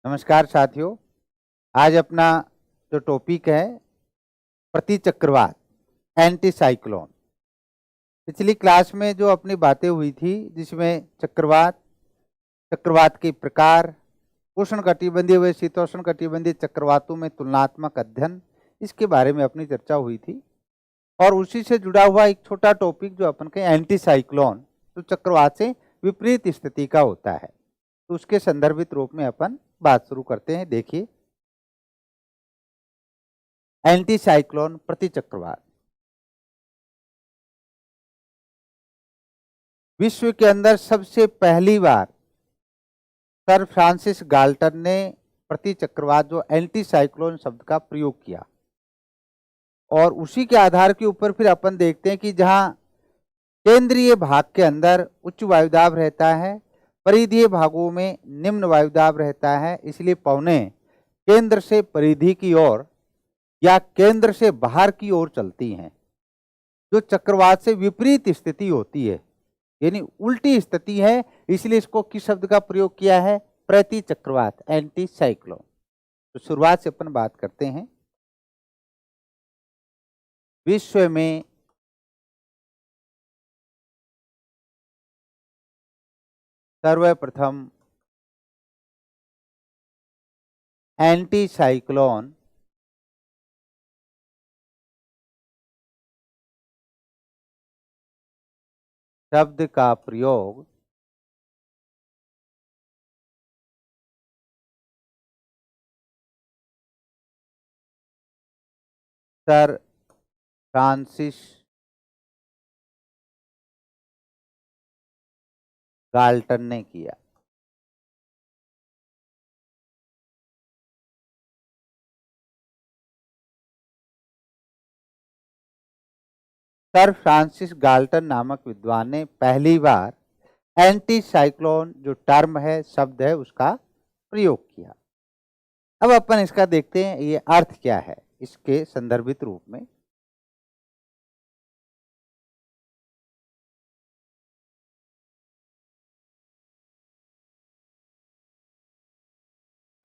नमस्कार साथियों। आज अपना जो टॉपिक है प्रतिचक्रवात, एंटी साइक्लोन। पिछली क्लास में जो अपनी बातें हुई थी जिसमें चक्रवात, चक्रवात के प्रकार, उष्णकटिबंधीय व शीतोष्णकटिबंधीय चक्रवातों में तुलनात्मक अध्ययन, इसके बारे में अपनी चर्चा हुई थी। और उसी से जुड़ा हुआ एक छोटा टॉपिक जो अपन के एंटी साइक्लोन, तो चक्रवात से विपरीत स्थिति का होता है, तो उसके संदर्भित रूप में अपन बात शुरू करते हैं। देखिए, एंटी साइक्लोन प्रतिचक्रवात। विश्व के अंदर सबसे पहली बार सर फ्रांसिस गाल्टन ने प्रतिचक्रवात जो एंटी साइक्लोन शब्द का प्रयोग किया, और उसी के आधार के ऊपर फिर अपन देखते हैं कि जहां केंद्रीय भाग के अंदर उच्च वायुदाब रहता है, परिधीय भागों में निम्न वायुदाब रहता है, इसलिए पवनें केंद्र से परिधि की ओर या केंद्र से बाहर की ओर चलती हैं। जो चक्रवात से विपरीत स्थिति होती है, यानी उल्टी स्थिति है, इसलिए इसको किस शब्द का प्रयोग किया है? प्रतिचक्रवात, एंटी साइक्लोन। तो शुरुआत से अपन बात करते हैं। विश्व में सर्वप्रथम एंटी साइक्लोन शब्द का प्रयोग सर फ्रांसिस गाल्टन ने किया। सर फ्रांसिस गाल्टन नामक विद्वान ने पहली बार एंटी साइक्लोन जो टर्म है, शब्द है, उसका प्रयोग किया। अब अपन इसका देखते हैं ये अर्थ क्या है इसके संदर्भित रूप में।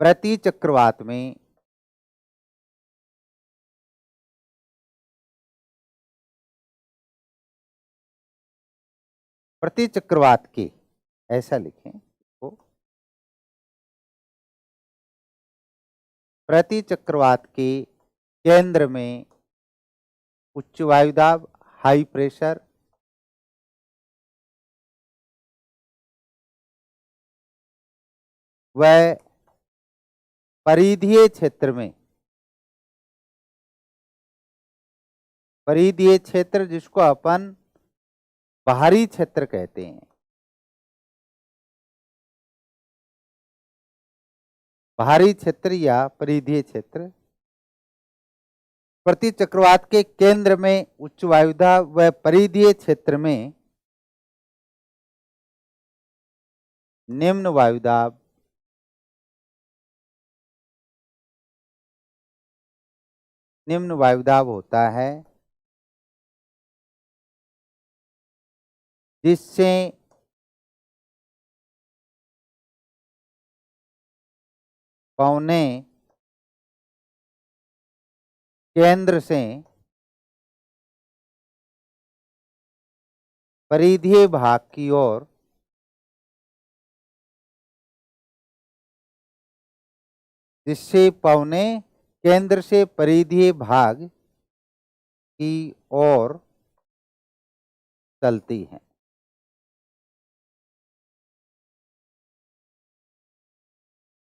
प्रतिचक्रवात में प्रतिचक्रवात के, ऐसा लिखें तो, प्रतिचक्रवात के केंद्र में उच्च वायुदाब, हाई प्रेशर, व परिधीय क्षेत्र में, परिधीय क्षेत्र जिसको अपन बाहरी क्षेत्र कहते हैं, बाहरी क्षेत्र या परिधीय क्षेत्र, प्रतिचक्रवात के केंद्र में उच्च वायुदाब व परिधीय क्षेत्र में निम्न वायुदाब, निम्न वायुदाब होता है, जिससे पवनें केंद्र से परिधीय भाग की ओर जिससे पवनें केंद्र से परिधीय भाग की ओर चलती हैं।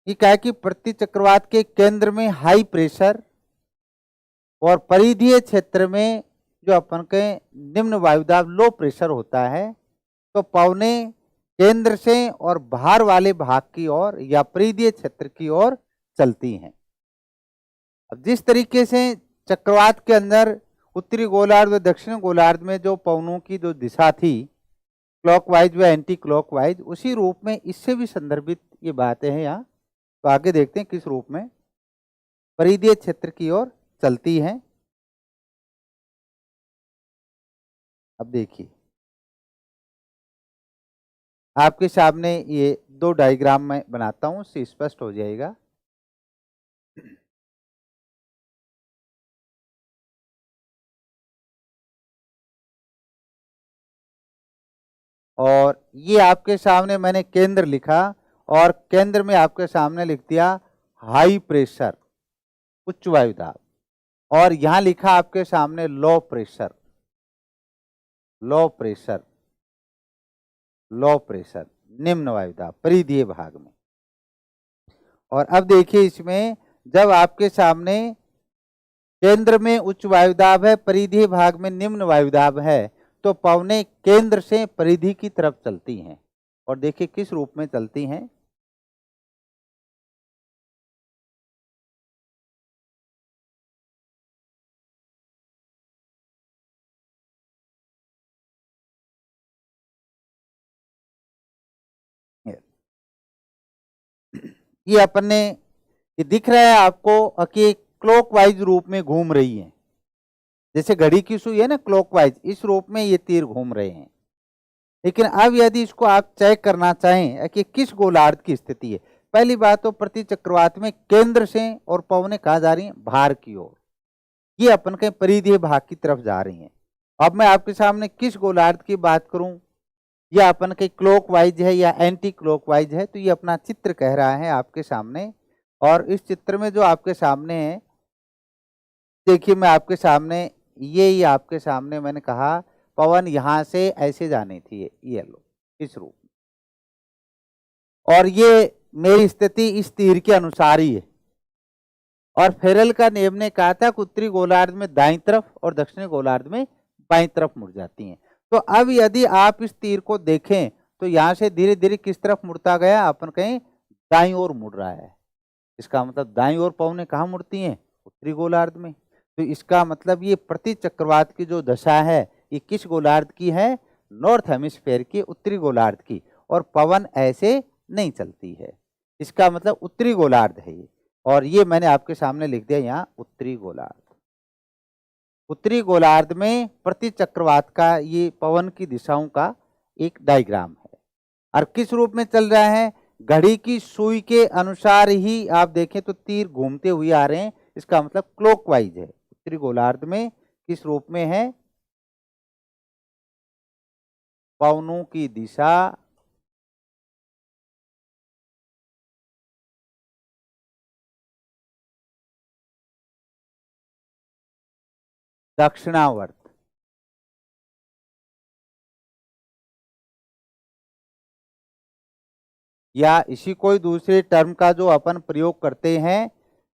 ये क्या है कि प्रतिचक्रवात के केंद्र में हाई प्रेशर और परिधीय क्षेत्र में जो अपन के निम्न वायुदाब, लो प्रेशर होता है, तो पवनें केंद्र से और बाहर वाले भाग की ओर या परिधीय क्षेत्र की ओर चलती हैं। अब जिस तरीके से चक्रवात के अंदर उत्तरी गोलार्ध व दक्षिण गोलार्ध में जो पवनों की जो दिशा थी, क्लॉकवाइज व एंटी क्लॉकवाइज, उसी रूप में इससे भी संदर्भित ये बातें हैं यहाँ। तो आगे देखते हैं किस रूप में परिधीय क्षेत्र की ओर चलती हैं। अब देखिए, आपके सामने ये दो डायग्राम मैं बनाता हूं, उससे स्पष्ट हो जाएगा। और ये आपके सामने मैंने केंद्र लिखा और केंद्र में आपके सामने लिख दिया हाई प्रेशर, उच्च वायु दाब, और यहां लिखा आपके सामने low pressure, low pressure, low pressure, निम्न वायु दाब परिधीय भाग में। और अब देखिए इसमें जब आपके सामने केंद्र में उच्च वायुदाब है, परिधीय भाग में निम्न वायुदाब है, तो पवनें केंद्र से परिधि की तरफ चलती हैं। और देखिए किस रूप में चलती हैं। ये अपने ये दिख रहा है आपको कि क्लॉकवाइज रूप में घूम रही है, जैसे घड़ी की सुई है ना क्लॉकवाइज, इस रूप में ये तीर घूम रहे हैं। लेकिन अब यदि इसको आप चेक करना चाहें कि किस गोलार्ध की स्थिति है, पहली बात तो प्रति चक्रवात में केंद्र से और पवनें कहा जा रही हैं भार की ओर, ये अपन के परिधीय भाग की तरफ जा रही हैं। अब मैं आपके सामने किस गोलार्ध की बात करूं, यह अपन के क्लॉकवाइज है या एंटी क्लॉकवाइज है, तो ये अपना चित्र कह रहा है आपके सामने। और इस चित्र में जो आपके सामने है, देखिए मैं आपके सामने ये आपके सामने मैंने कहा पवन यहां से ऐसे जानी थी, ये लो इस रूप में, और ये मेरी स्थिति इस तीर के अनुसार ही है। और फेरल का नियम ने कहा था कि उत्तरी गोलार्ध में दाईं तरफ और दक्षिणी गोलार्ध में बाईं तरफ मुड़ जाती हैं। तो अब यदि आप इस तीर को देखें तो यहां से धीरे धीरे किस तरफ मुड़ता गया, अपन कहें दाईं ओर मुड़ रहा है। इसका मतलब दाईं ओर पवनें कहाँ मुड़ती हैं, उत्तरी गोलार्ध में। तो इसका मतलब ये प्रति चक्रवात की जो दशा है ये किस गोलार्ध की है, नॉर्थ हेमिस्फेयर की, उत्तरी गोलार्ध की। और पवन ऐसे नहीं चलती है, इसका मतलब उत्तरी गोलार्ध है ये। और ये मैंने आपके सामने लिख दिया यहाँ उत्तरी गोलार्ध। उत्तरी गोलार्ध में प्रति चक्रवात का ये पवन की दिशाओं का एक डायग्राम है। और किस रूप में चल रहा है, घड़ी की सुई के अनुसार ही आप देखें तो तीर घूमते हुए आ रहे हैं, इसका मतलब क्लॉकवाइज है। उत्तरी गोलार्ध में किस रूप में है, पवनों की दिशा दक्षिणावर्त, या इसी कोई दूसरे टर्म का जो अपन प्रयोग करते हैं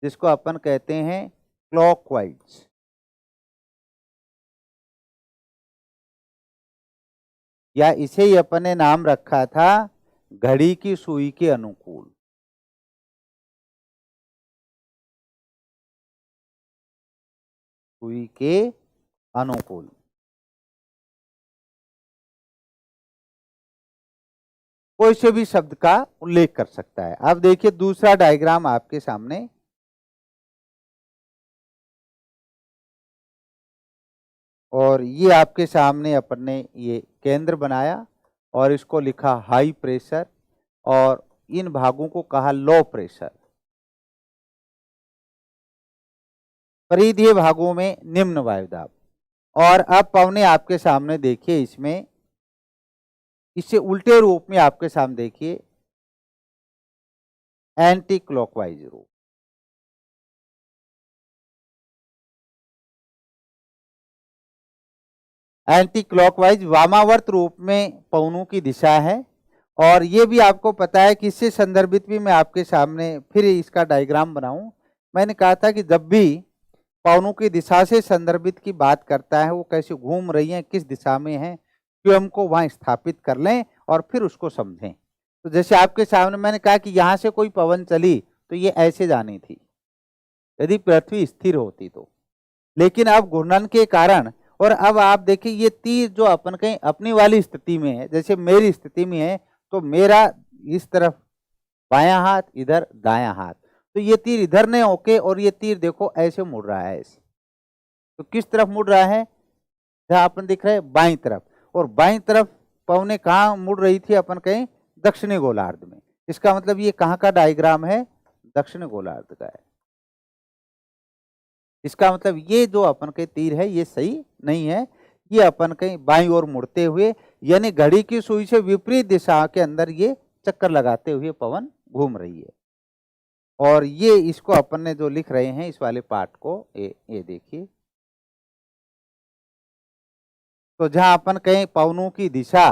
जिसको अपन कहते हैं क्लॉकवाइज, या इसे ही अपन ने नाम रखा था घड़ी की सुई के अनुकूल। सुई के अनुकूल कोई से भी शब्द का उल्लेख कर सकता है। अब देखिए दूसरा डायग्राम आपके सामने, और ये आपके सामने अपन ने ये केंद्र बनाया और इसको लिखा हाई प्रेशर और इन भागों को कहा लो प्रेशर। परिधीय भागों में निम्न वायुदाब। और अब पवने आपके सामने देखिए, इसमें इससे उल्टे रूप में आपके सामने देखिए एंटी क्लॉकवाइज रूप। एंटी क्लॉकवाइज वामावर्त रूप में पवनों की दिशा है। और ये भी आपको पता है कि इससे संदर्भित भी मैं आपके सामने फिर इसका डायग्राम बनाऊं। मैंने कहा था कि जब भी पवनों की दिशा से संदर्भित की बात करता है, वो कैसे घूम रही हैं, किस दिशा में है, स्वयं को वहां स्थापित कर लें और फिर उसको समझें। तो जैसे आपके सामने मैंने कहा कि यहां से कोई पवन चली तो ये ऐसे जानी थी यदि पृथ्वी स्थिर होती तो, लेकिन अब घूर्णन के कारण, और अब आप देखिए ये तीर जो अपन कहीं अपनी वाली स्थिति में है, जैसे मेरी स्थिति में है तो मेरा इस तरफ बायां हाथ, इधर दायां हाथ, तो ये तीर इधर नहीं होके और ये तीर देखो ऐसे मुड़ रहा है ऐसे। तो किस तरफ मुड़ रहा है, जहां अपन दिख रहा है बाईं तरफ, और बाईं तरफ पवने कहाँ मुड़ रही थी, अपन कहें दक्षिणी गोलार्ध में। इसका मतलब ये कहाँ का डायग्राम है, दक्षिण गोलार्ध का है। इसका मतलब ये जो अपन के तीर है ये सही नहीं है, ये अपन कहीं बाईं ओर मुड़ते हुए यानी घड़ी की सुई से विपरीत दिशा के अंदर ये चक्कर लगाते हुए पवन घूम रही है। और ये इसको अपन ने जो लिख रहे हैं इस वाले पार्ट को, ये देखिए, तो जहां अपन कहें पवनों की दिशा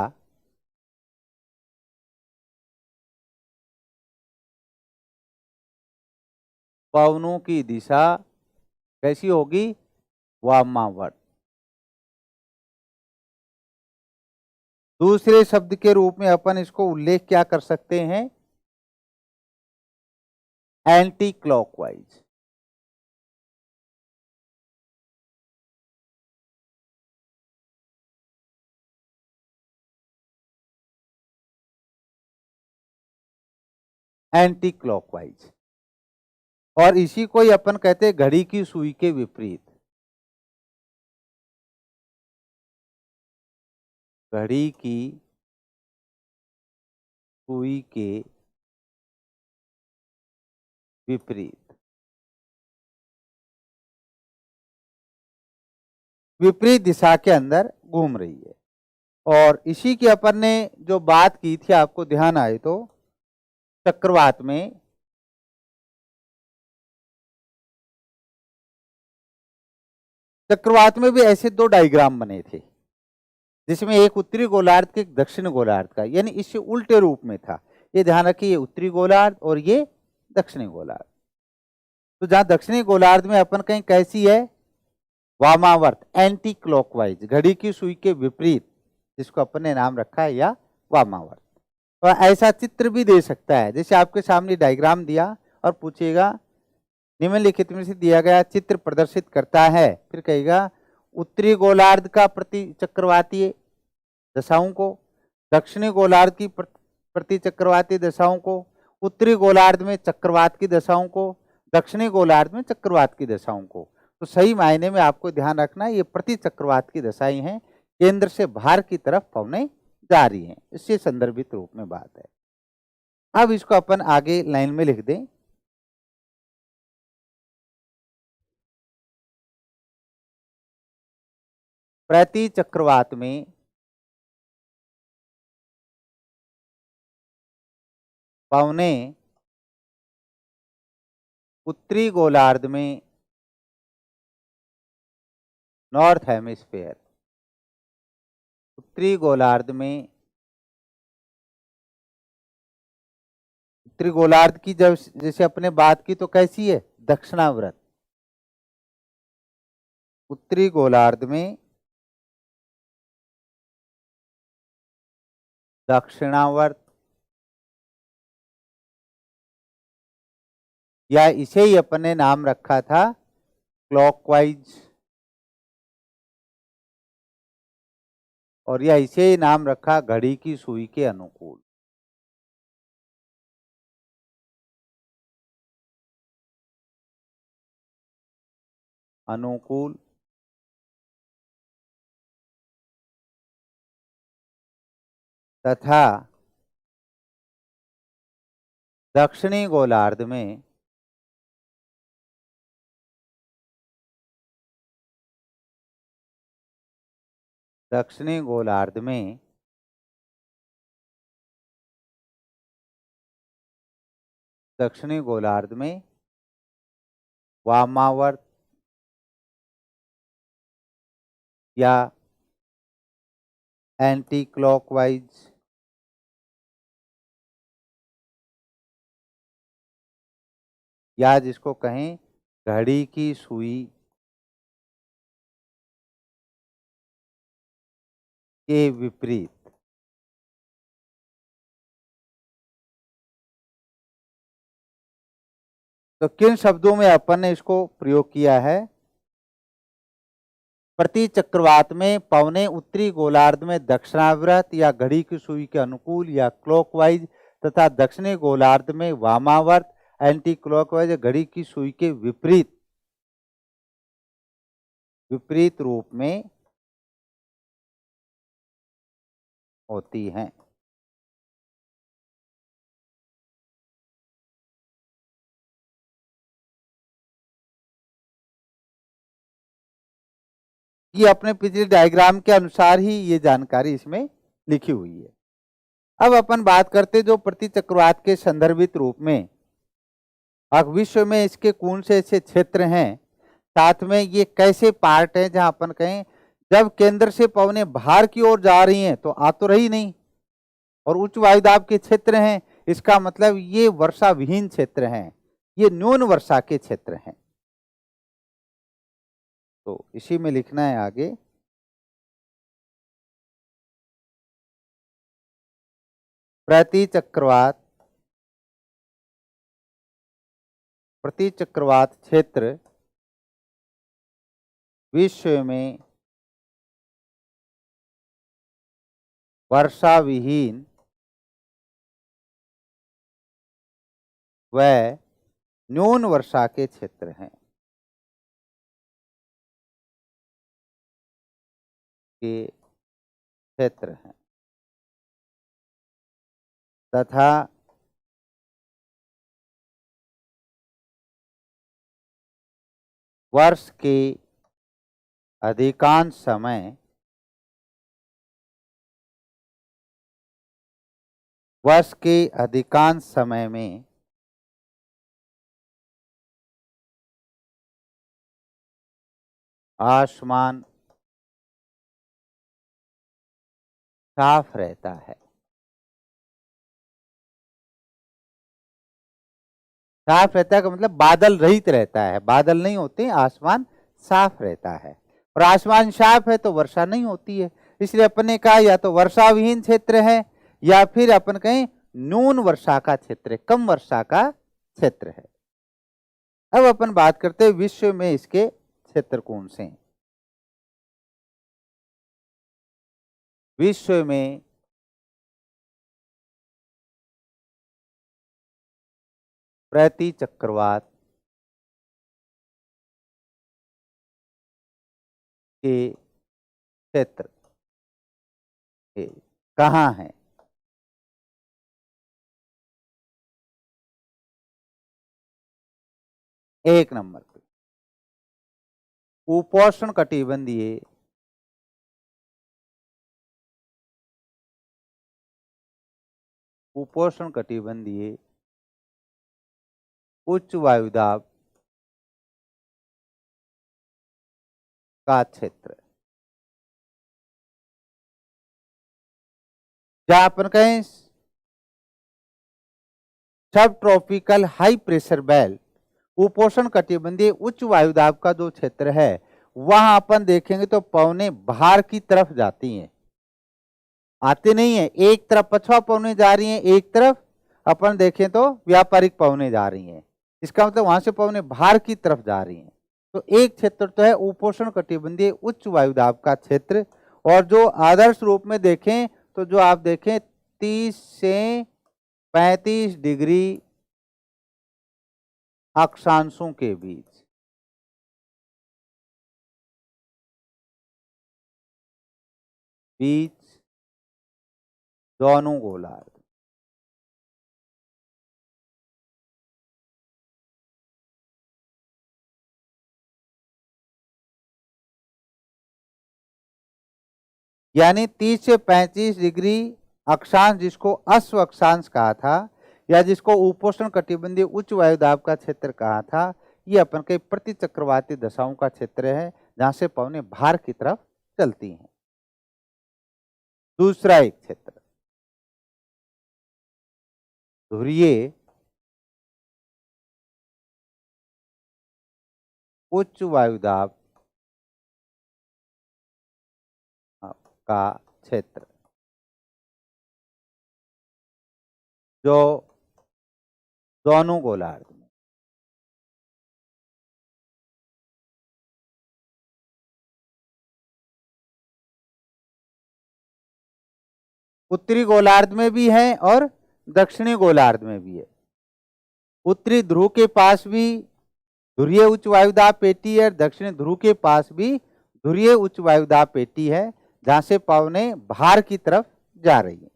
कैसी होगी, वामावर्त। दूसरे शब्द के रूप में अपन इसको उल्लेख क्या कर सकते हैं, एंटी क्लॉकवाइज। एंटी क्लॉकवाइज, और इसी को ही अपन कहते हैं घड़ी की सुई के विपरीत। घड़ी की सुई के विपरीत, विपरीत दिशा के अंदर घूम रही है। और इसी की अपन ने जो बात की थी, आपको ध्यान आए तो, चक्रवात में भी ऐसे दो डायग्राम बने थे, जिसमें एक उत्तरी गोलार्ध के एक दक्षिण गोलार्ध का, यानी इससे उल्टे रूप में था। ये ध्यान रखिए, ये उत्तरी गोलार्ध और ये दक्षिणी गोलार्ध। तो जहां दक्षिणी गोलार्ध में अपन कहीं कैसी है, वामावर्त, एंटी क्लॉकवाइज, घड़ी की सुई के विपरीत, जिसको अपन ने नाम रखा है या वामावर्त। और ऐसा चित्र भी दे सकता है, जैसे आपके सामने डायग्राम दिया और पूछेगा निम्नलिखित में से दिया गया चित्र प्रदर्शित करता है, फिर कहेगा उत्तरी गोलार्ध का प्रति चक्रवातीय दशाओं को, दक्षिणी गोलार्ध की प्रति चक्रवातीय दशाओं को, उत्तरी गोलार्ध में चक्रवात की दशाओं को, दक्षिणी गोलार्ध में चक्रवात की दशाओं को। तो सही मायने में आपको ध्यान रखना, ये प्रति चक्रवात की दशाएं हैं, केंद्र से बाहर की तरफ पवने जा रही हैं, इससे संदर्भित रूप में बात है। अब इसको अपन आगे लाइन में लिख दें, प्रति चक्रवात में पवने उत्तरी गोलार्ध में, नॉर्थ हेमिस्फेयर, उत्तरी गोलार्ध में, उत्तरी गोलार्ध की जब जैसे अपने बात की तो कैसी है, दक्षिणावर्त। उत्तरी गोलार्ध में दक्षिणावर्त, या इसे ही अपने नाम रखा था क्लॉकवाइज, और या इसे ही नाम रखा घड़ी की सुई के अनुकूल। अनुकूल तथा दक्षिणी गोलार्ध में दक्षिणी गोलार्ध में दक्षिणी गोलार्ध में वामावर्त या एंटी क्लॉकवाइज, या जिसको कहें घड़ी की सुई के विपरीत। तो किन शब्दों में अपन ने इसको प्रयोग किया है, प्रति चक्रवात में पवने उत्तरी गोलार्ध में दक्षिणावर्त या घड़ी की सुई के अनुकूल या क्लॉकवाइज, तथा दक्षिणी गोलार्ध में वामावर्त, एंटी क्लॉकवाइज, घड़ी की सुई के विपरीत, विपरीत रूप में होती हैं। ये अपने पिछले डायग्राम के अनुसार ही ये जानकारी इसमें लिखी हुई है। अब अपन बात करते जो प्रतिचक्रवात के संदर्भित रूप में अब विश्व में इसके कौन से ऐसे क्षेत्र हैं, साथ में ये कैसे पार्ट है जहां अपन कहें जब केंद्र से पवनें बाहर की ओर जा रही हैं तो आ तो रही नहीं, और उच्च वायुदाब के क्षेत्र हैं, इसका मतलब ये वर्षा विहीन क्षेत्र हैं, ये न्यून वर्षा के क्षेत्र हैं। तो इसी में लिखना है आगे, प्रतिचक्रवात क्षेत्र विश्व में वर्षा विहीन व न्यून वर्षा के क्षेत्र हैं तथा वर्ष के अधिकांश समय में आसमान साफ रहता है। साफ रहता है का मतलब बादल रहित रहता है, बादल नहीं होते, आसमान साफ रहता है, और आसमान साफ है तो वर्षा नहीं होती है। इसलिए अपन ने कहा या तो वर्षा विहीन क्षेत्र है या फिर अपन कहें न्यून वर्षा का क्षेत्र है, कम वर्षा का क्षेत्र है। अब अपन बात करते हैं विश्व में इसके क्षेत्र कौन से हैं। विश्व में प्रतिचक्रवात के क्षेत्र कहाँ हैं? एक नंबर पे उपोष्ण कटिबंधीय उच्च वायुदाब का क्षेत्र, जहां अपन कहें सब ट्रॉपिकल हाई प्रेशर बेल्ट उपोष्ण कटिबंधीय उच्च वायुदाब का जो क्षेत्र है वहां अपन देखेंगे तो पवनें बाहर की तरफ जाती हैं, आते नहीं है। एक तरफ पछुआ पवनें जा रही हैं, एक तरफ अपन देखें तो व्यापारिक पवनें जा रही हैं, इसका मतलब वहां से पवनें बाहर की तरफ जा रही हैं। तो एक क्षेत्र तो है उपोष्ण कटिबंधीय उच्च वायुदाब का क्षेत्र, और जो आदर्श रूप में देखें तो जो आप देखें 30 से 35 डिग्री अक्षांशों के बीच दोनों गोलार्ध। यानी 30 से 35 डिग्री अक्षांश, जिसको अश्व अक्षांश कहा था या जिसको उपोष्ण कटिबंधीय उच्च वायुदाब का क्षेत्र कहा था, ये अपन के प्रतिचक्रवाती दशाओं का क्षेत्र है जहां से पवनें बाहर की तरफ चलती हैं। दूसरा एक क्षेत्र ध्रुवीय उच्च वायुदाब का क्षेत्र, जो दोनों गोलार्ध में उत्तरी गोलार्ध में भी है और दक्षिणी गोलार्ध में भी है। उत्तरी ध्रुव के पास भी ध्रुवीय उच्च वायुदाब पेटी है, दक्षिणी ध्रुव के पास भी ध्रुवीय उच्च वायुदाब पेटी है जहां से पवनें बाहर की तरफ जा रही है।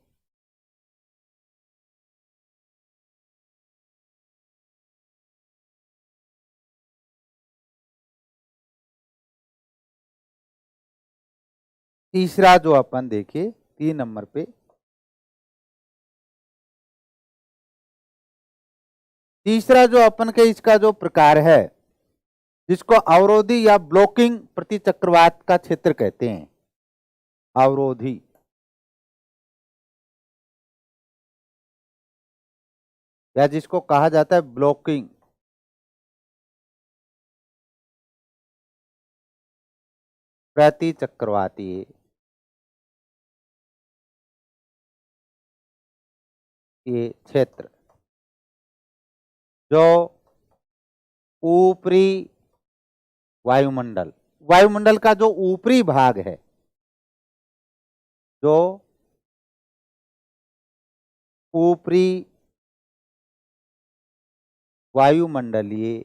तीसरा जो अपन देखिए 3 नंबर पे, तीसरा जो अपन के इसका जो प्रकार है जिसको अवरोधी या ब्लॉकिंग प्रतिचक्रवात का क्षेत्र कहते हैं, अवरोधी या जिसको कहा जाता है ब्लॉकिंग प्रतिचक्रवाती ये क्षेत्र जो ऊपरी वायुमंडल, वायुमंडल का जो ऊपरी भाग है, जो ऊपरी वायुमंडलीय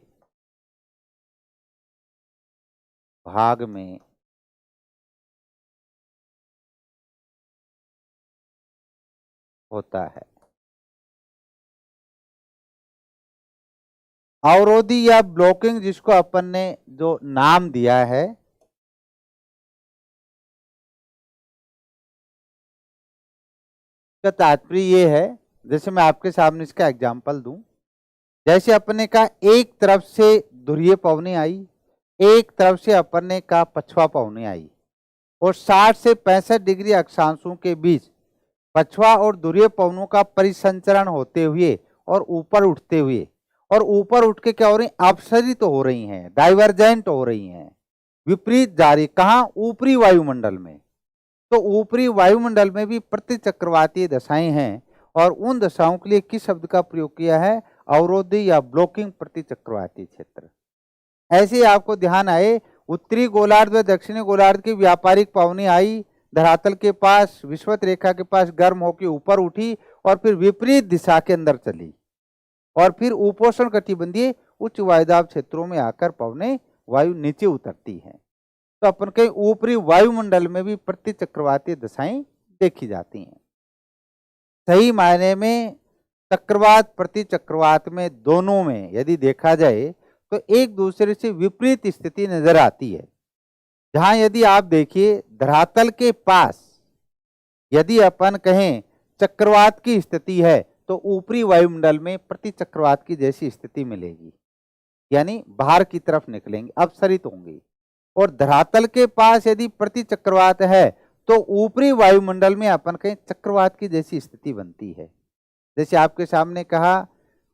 भाग में होता है। अवरोधी या ब्लॉकिंग जिसको अपन ने जो नाम दिया है, का तात्पर्य ये है, जैसे मैं आपके सामने इसका एग्जांपल दूं, जैसे अपन ने कहा एक तरफ से ध्रुवीय पवनी आई, एक तरफ से अपन ने कहा पछुआ पवनी आई, और 60 से 65 डिग्री अक्षांशों के बीच पछुआ और ध्रुवीय पवनों का परिसंचरण होते हुए और ऊपर उठते हुए, और ऊपर उठ के क्या हो रही, अपसरित हो रही हैं, डाइवर्जेंट हो रही हैं, विपरीत जा रही, कहाँ, ऊपरी वायुमंडल में। तो ऊपरी वायुमंडल में भी प्रतिचक्रवातीय दशाएं हैं, और उन दशाओं के लिए किस शब्द का प्रयोग किया है, अवरोधी या ब्लॉकिंग प्रतिचक्रवातीय क्षेत्र। ऐसे ही आपको ध्यान आए, उत्तरी गोलार्ध व दक्षिणी गोलार्ध की व्यापारिक पवनी आई, धरातल के पास विषुवत रेखा के पास गर्म होकर ऊपर उठी और फिर विपरीत दिशा के अंदर चली, और फिर उपोष्ण कटिबंधीय उच्च वायुदाब क्षेत्रों में आकर पवने वायु नीचे उतरती है। तो अपन के ऊपरी वायुमंडल में भी प्रतिचक्रवातीय दशाएं देखी जाती हैं। सही मायने में चक्रवात प्रतिचक्रवात में दोनों में यदि देखा जाए तो एक दूसरे से विपरीत स्थिति नजर आती है। जहां यदि आप देखिए धरातल के पास यदि अपन कहें चक्रवात की स्थिति है तो ऊपरी वायुमंडल में प्रतिचक्रवात की जैसी स्थिति मिलेगी, यानी बाहर की तरफ निकलेंगे, अपसरित होंगे। और धरातल के पास यदि प्रतिचक्रवात है तो ऊपरी वायुमंडल में अपन कहें चक्रवात की जैसी स्थिति बनती है। जैसे आपके सामने कहा,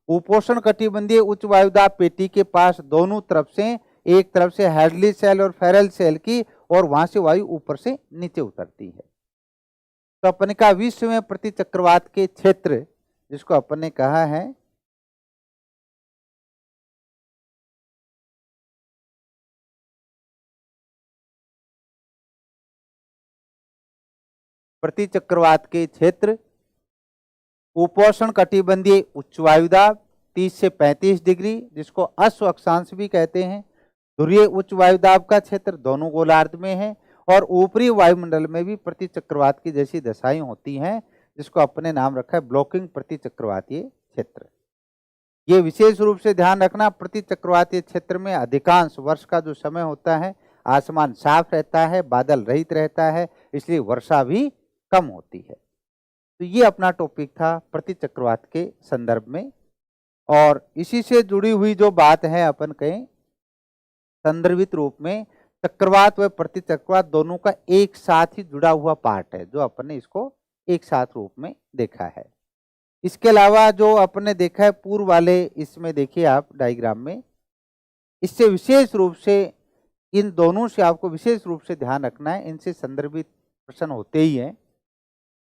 उपोष्ण कटिबंधीय उच्च वायुदाब पेटी के पास दोनों तरफ से, एक तरफ से हैडली सेल और फेरल सेल की, और वहां से वायु ऊपर से नीचे उतरती है। तो अपन का विश्व में प्रतिचक्रवात के क्षेत्र जिसको अपन ने कहा है प्रतिचक्रवात के क्षेत्र, उपोष्ण कटिबंधीय उच्च वायुदाब 30 से 35 डिग्री जिसको अश्व अक्षांश भी कहते हैं, ध्रुवीय उच्च वायुदाब का क्षेत्र दोनों गोलार्ध में है, और ऊपरी वायुमंडल में भी प्रतिचक्रवात की जैसी दशाएं होती हैं जिसको अपने नाम रखा है ब्लॉकिंग प्रतिचक्रवातीय क्षेत्र। ये विशेष रूप से ध्यान रखना, प्रतिचक्रवातीय क्षेत्र में अधिकांश वर्ष का जो समय होता है आसमान साफ रहता है, बादल रहित रहता है, इसलिए वर्षा भी कम होती है। तो ये अपना टॉपिक था प्रतिचक्रवात के संदर्भ में, और इसी से जुड़ी हुई जो बात है अपन कहें संदर्भित रूप में चक्रवात व प्रतिचक्रवात दोनों का एक साथ ही जुड़ा हुआ पार्ट है, जो अपन ने इसको एक साथ रूप में देखा है। इसके अलावा जो अपन ने देखा है पूर्व वाले, इसमें देखिए आप डायग्राम में, इससे विशेष रूप से इन दोनों से आपको विशेष रूप से ध्यान रखना है, इनसे संदर्भित प्रश्न होते ही हैं।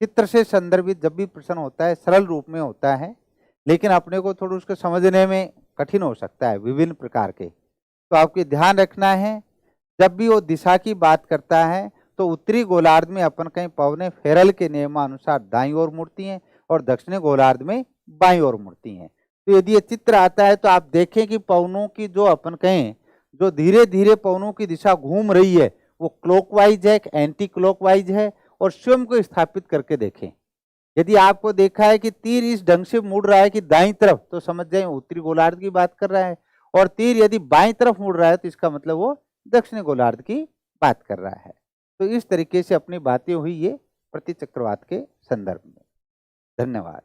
चित्र से संदर्भित जब भी प्रश्न होता है सरल रूप में होता है, लेकिन अपने को थोड़ा उसको समझने में कठिन हो सकता है विभिन्न प्रकार के। तो आपको ध्यान रखना है, जब भी वो दिशा की बात करता है तो उत्तरी गोलार्ध में अपन कहीं पवने फेरल के नियमानुसार दाईं ओर मुड़ती हैं और दक्षिणी गोलार्ध में बाईं ओर मुड़ती हैं। तो यदि ये चित्र आता है तो आप देखें कि पवनों की जो अपन कहें जो धीरे धीरे पवनों की दिशा घूम रही है वो क्लॉकवाइज है, एंटी क्लॉकवाइज है, और स्वयं को स्थापित करके देखें। यदि आपको देखा है कि तीर इस ढंग से मुड़ रहा है कि दाईं तरफ, तो समझ जाए उत्तरी गोलार्ध की बात कर रहा है, और तीर यदि बाईं तरफ मुड़ रहा है तो इसका मतलब वो दक्षिणी गोलार्ध की बात कर रहा है। तो इस तरीके से अपनी बातें हुई ये प्रतिचक्रवात के संदर्भ में। धन्यवाद।